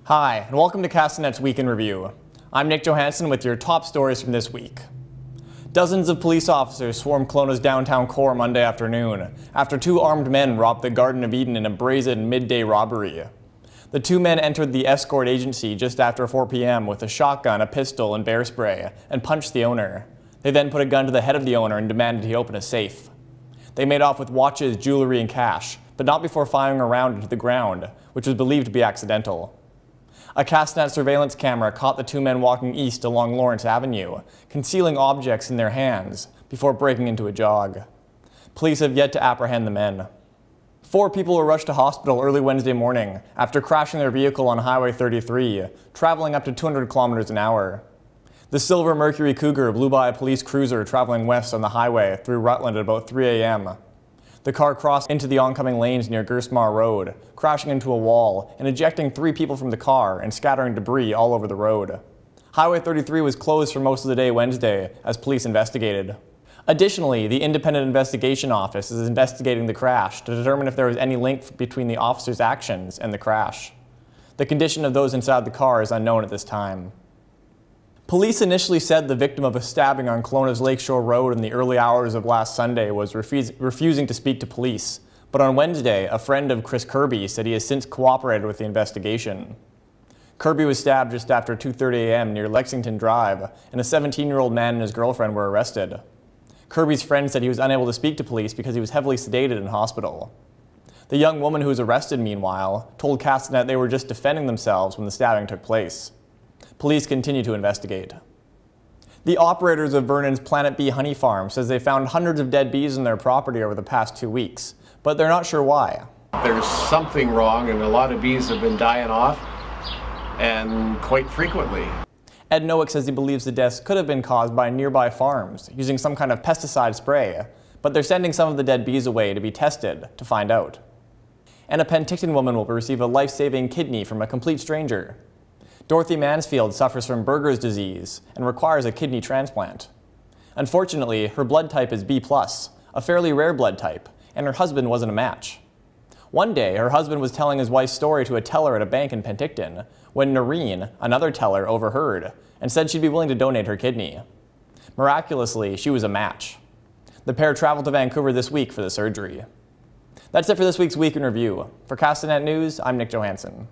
Hi, and welcome to Castanet's Week in Review. I'm Nich Johansen with your top stories from this week. Dozens of police officers swarmed Kelowna's downtown core Monday afternoon after two armed men robbed the Garden of Eden in a brazen midday robbery. The two men entered the escort agency just after 4 p.m. with a shotgun, a pistol, and bear spray, and punched the owner. They then put a gun to the head of the owner and demanded he open a safe. They made off with watches, jewelry, and cash, but not before firing a round into the ground, which was believed to be accidental. A Castanet surveillance camera caught the two men walking east along Lawrence Avenue, concealing objects in their hands before breaking into a jog. Police have yet to apprehend the men. 4 people were rushed to hospital early Wednesday morning after crashing their vehicle on Highway 33, traveling up to 200 kilometers an hour. The silver Mercury Cougar blew by a police cruiser traveling west on the highway through Rutland at about 3 a.m. The car crossed into the oncoming lanes near Gersmar Road, crashing into a wall and ejecting 3 people from the car and scattering debris all over the road. Highway 33 was closed for most of the day Wednesday as police investigated. Additionally, the Independent Investigation Office is investigating the crash to determine if there was any link between the officers' actions and the crash. The condition of those inside the car is unknown at this time. Police initially said the victim of a stabbing on Kelowna's Lakeshore Road in the early hours of last Sunday was refusing to speak to police, but on Wednesday, a friend of Chris Kirby said he has since cooperated with the investigation. Kirby was stabbed just after 2:30 a.m. near Lexington Drive, and a 17-year-old man and his girlfriend were arrested. Kirby's friend said he was unable to speak to police because he was heavily sedated in hospital. The young woman who was arrested, meanwhile, told Castanet they were just defending themselves when the stabbing took place. Police continue to investigate. The operators of Vernon's Planet Bee honey farm says they found hundreds of dead bees in their property over the past 2 weeks, but they're not sure why. There's something wrong, and a lot of bees have been dying off, and quite frequently. Ed Nowick says he believes the deaths could have been caused by nearby farms using some kind of pesticide spray, but they're sending some of the dead bees away to be tested to find out. And a Penticton woman will receive a life-saving kidney from a complete stranger. Dorothy Mansfield suffers from Berger's disease and requires a kidney transplant. Unfortunately, her blood type is B+, a fairly rare blood type, and her husband wasn't a match. One day, her husband was telling his wife's story to a teller at a bank in Penticton when Noreen, another teller, overheard and said she'd be willing to donate her kidney. Miraculously, she was a match. The pair traveled to Vancouver this week for the surgery. That's it for this week's Week in Review. For Castanet News, I'm Nich Johansen.